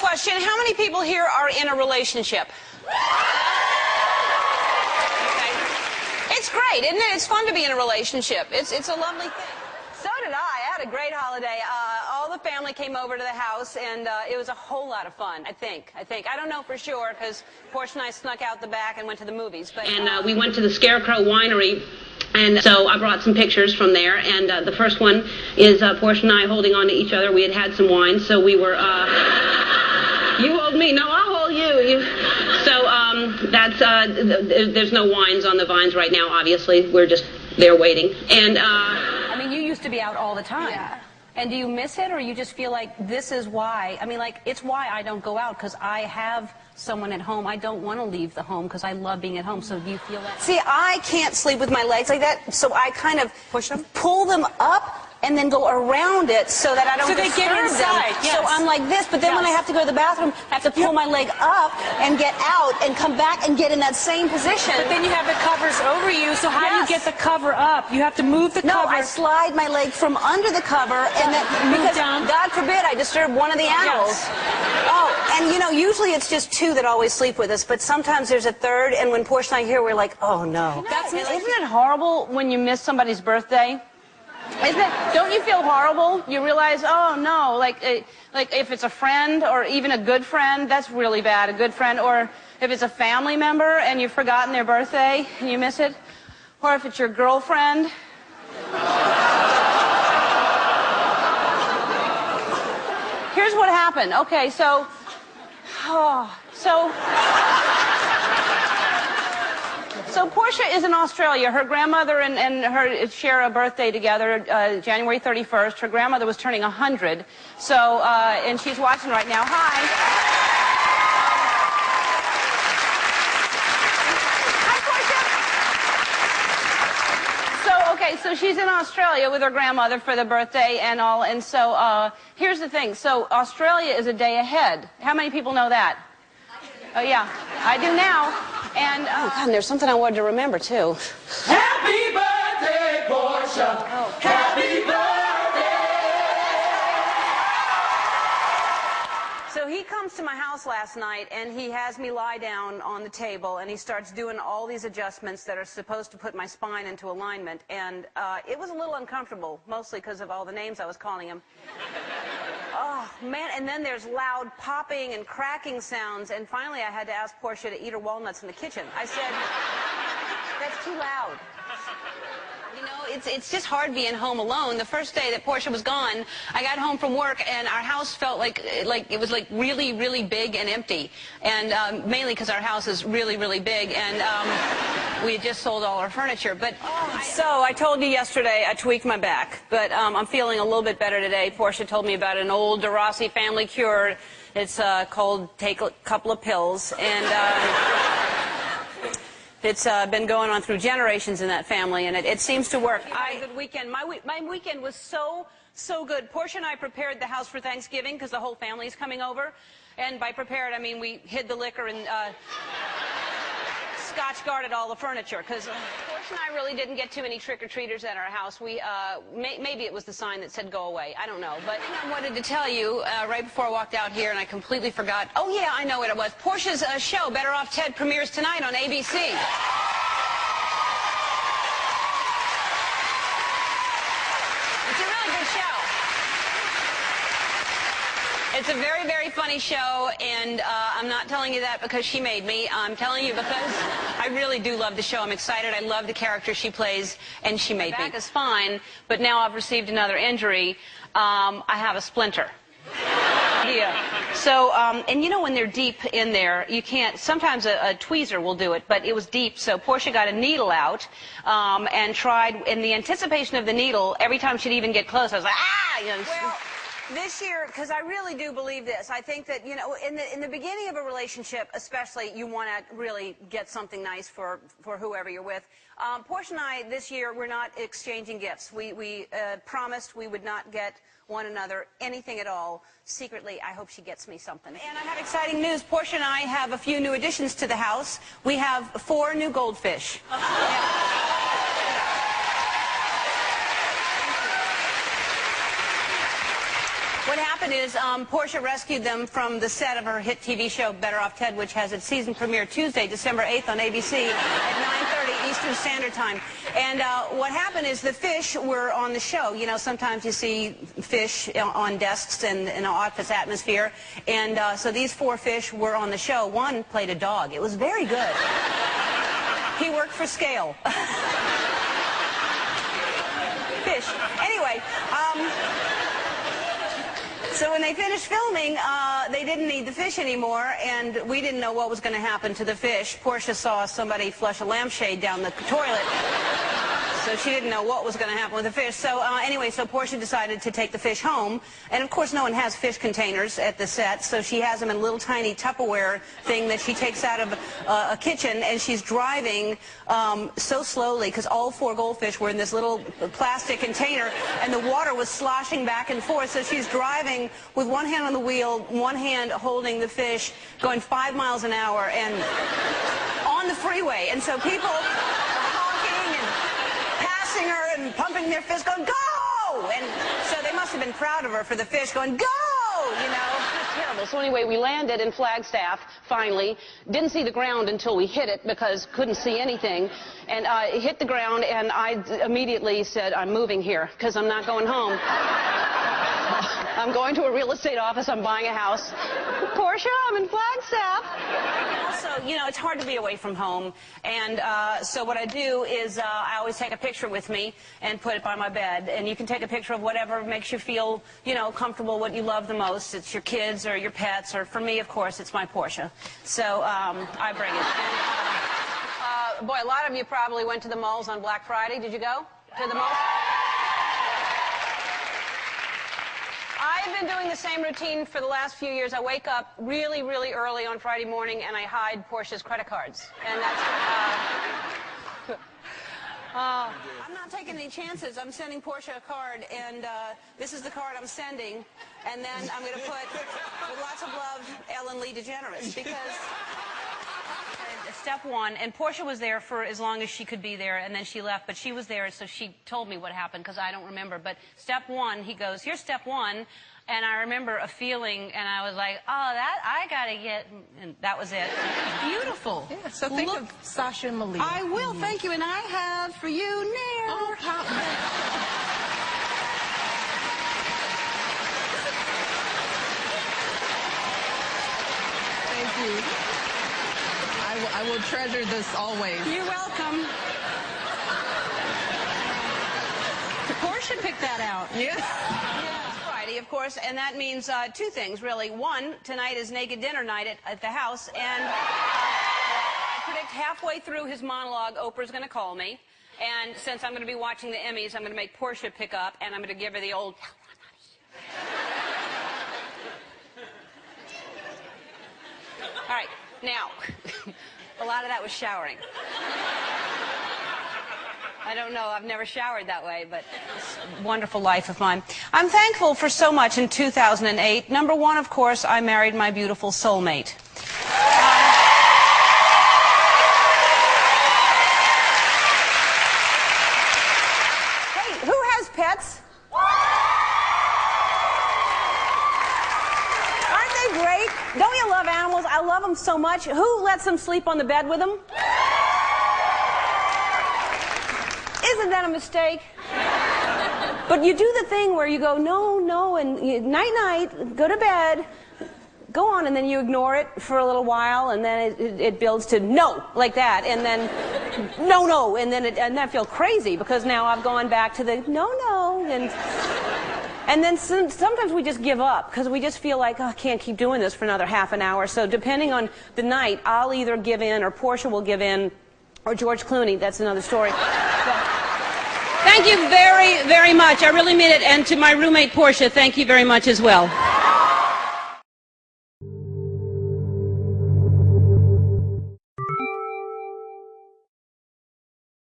question. How many people here are in a relationship? Okay. It's great, isn't it? It's fun to be in a relationship. It's a lovely thing. So did I. I had a great holiday. All the family came over to the house, and it was a whole lot of fun, I think. I don't know for sure, because Portia and I snuck out the back and went to the movies. But we went to the Scarecrow Winery, and so I brought some pictures from there. And the first one is Portia and I holding on to each other. We had some wine, so we were... You hold me. No, I'll hold you. So that's... there's no wines on the vines right now, obviously. We're just there waiting. And... I mean, you used to be out all the time. Yeah. And do you miss it, or you just feel like this is why? I mean, like, it's why I don't go out, because I have someone at home. I don't want to leave the home because I love being at home. So do you feel that? See, I can't sleep with my legs like that, so I kind of pull them up and then go around it so that I don't they get inside. Yes. So I'm like this, but then when I have to go to the bathroom, I have to pull my leg up and get out and come back and get in that same position. But then you have the covers over you, so how do you get the cover up? You have to move the cover. No, I slide my leg from under the cover and then, because down. God forbid I disturb one of the animals. Yes. Oh, and you know, usually it's just two that always sleep with us, but sometimes there's a third, and when Portia and I hear, we're like, oh no. Isn't it horrible when you miss somebody's birthday? Isn't it? Don't you feel horrible? You realize, oh no, like if it's a friend or even a good friend, that's really bad. A good friend, or if it's a family member and you've forgotten their birthday and you miss it, or if it's your girlfriend. Here's what happened. Okay, so Portia is in Australia. Her grandmother and her share a birthday together, January 31st. Her grandmother was turning 100. So, and she's watching right now. Hi. Hi, Portia. So, okay, so she's in Australia with her grandmother for the birthday and all. And so, here's the thing. So, Australia is a day ahead. How many people know that? Oh, yeah. I do now. And, oh, God, and there's something I wanted to remember, too. Happy birthday, Portia. Oh. Happy birthday. So he comes to my house last night, and he has me lie down on the table, and he starts doing all these adjustments that are supposed to put my spine into alignment. And it was a little uncomfortable, mostly because of all the names I was calling him. Oh, man, and then there's loud popping and cracking sounds, and finally I had to ask Portia to eat her walnuts in the kitchen. I said, that's too loud. You know, it's just hard being home alone. The first day that Portia was gone, I got home from work, and our house felt like it was like really, really big and empty. And mainly because our house is really, really big, and we had just sold all our furniture. But so I told you yesterday I tweaked my back, but I'm feeling a little bit better today. Portia told me about an old De Rossi family cure. It's called Take a Couple of Pills, and it's been going on through generations in that family, and it seems to work. I had a good weekend. My weekend was so good. Portia and I prepared the house for Thanksgiving because the whole family's coming over. And by prepared, I mean we hid the liquor and Scotch guarded all the furniture, because Portia and I really didn't get too many trick-or-treaters at our house. We maybe it was the sign that said go away. I don't know. But I wanted to tell you right before I walked out here, and I completely forgot. Oh, yeah, I know what it was. Portia's show, Better Off Ted, premieres tonight on ABC. It's a really good show. It's a very, very funny show, and I'm not telling you that because she made me. I'm telling you because I really do love the show. I'm excited. I love the character she plays, and she made me. My back is fine, but now I've received another injury. I have a splinter. Yeah. So, and you know when they're deep in there, you can't, sometimes a tweezer will do it, but it was deep, so Portia got a needle out and tried, in the anticipation of the needle, every time she'd even get close, I was like, ah! You know, well, this year, because I really do believe this, I think that, you know, in the beginning of a relationship, especially, you want to really get something nice for whoever you're with. Portia and I, this year, we're not exchanging gifts. We promised we would not get one another anything at all. Secretly, I hope she gets me something. And I have exciting news. Portia and I have a few new additions to the house. We have 4 new goldfish. What happened is Portia rescued them from the set of her hit TV show Better Off Ted, which has its season premiere Tuesday, December 8th on ABC at 9:30 Eastern Standard Time. And what happened is the fish were on the show. You know, sometimes you see fish on desks and in an office atmosphere. And so these 4 fish were on the show. One played a dog. It was very good. He worked for Scale. Fish. Anyway, so when they finished filming, they didn't need the fish anymore, and we didn't know what was going to happen to the fish. Portia saw somebody flush a lampshade down the toilet, so she didn't know what was going to happen with the fish. So anyway, so Portia decided to take the fish home, and of course no one has fish containers at the set, so she has them in a little tiny Tupperware thing that she takes out of a kitchen, and she's driving so slowly because all 4 goldfish were in this little plastic container, and the water was sloshing back and forth, so she's driving with one hand on the wheel, one hand holding the fish, going 5 miles an hour, and on the freeway. And so people are honking and passing her and pumping their fist, going, go! And so they must have been proud of her for the fish going, go! You know, it's terrible. So anyway, we landed in Flagstaff, finally. Didn't see the ground until we hit it because couldn't see anything. And it hit the ground, and I immediately said, I'm moving here because I'm not going home. I'm going to a real estate office. I'm buying a house. Portia, I'm in Flagstaff. Also, you know, it's hard to be away from home. And so what I do is I always take a picture with me and put it by my bed. And you can take a picture of whatever makes you feel, you know, comfortable, what you love the most. It's your kids or your pets, or for me, of course, it's my Portia. So I bring it. And, boy, a lot of you probably went to the malls on Black Friday. Did you go to the malls? I've been doing the same routine for the last few years. I wake up really, really early on Friday morning, and I hide Portia's credit cards. And that's... I'm not taking any chances. I'm sending Portia a card, and this is the card I'm sending. And then I'm going to put, with lots of love, Ellen Lee DeGeneres, because... Step 1, and Portia was there for as long as she could be there, and then she left, but she was there, so she told me what happened, because I don't remember. But step 1, he goes, here's step 1, and I remember a feeling, and I was like, oh, that, I gotta get, and that was it. Beautiful. Yeah, so think of Sasha and Malia. I will, thank you, and I have for you, Nair. Oh, how... Thank you. I will treasure this always. You're welcome. Portia picked that out. Yeah. Yeah. It's Friday, of course, and that means 2 things, really. 1, tonight is naked dinner night at the house, and I predict halfway through his monologue, Oprah's going to call me, and since I'm going to be watching the Emmys, I'm going to make Portia pick up, and I'm going to give her the old... All right, now... A lot of that was showering. I don't know. I've never showered that way, but it's a wonderful life of mine. I'm thankful for so much in 2008. Number 1, of course, I married my beautiful soulmate. Hey, who has pets? Great. Don't you love animals? I love them so much. Who lets them sleep on the bed with them? Isn't that a mistake? But you do the thing where you go, no, no, and night-night, go to bed, go on, and then you ignore it for a little while, and then it builds to no, like that, and then no, no, and then I feel crazy because now I've gone back to the no, no, and then sometimes we just give up because we just feel like, oh, I can't keep doing this for another half an hour. So depending on the night, I'll either give in, or Portia will give in, or George Clooney. That's another story. So, thank you very, very much. I really mean it. And to my roommate, Portia, thank you very much as well.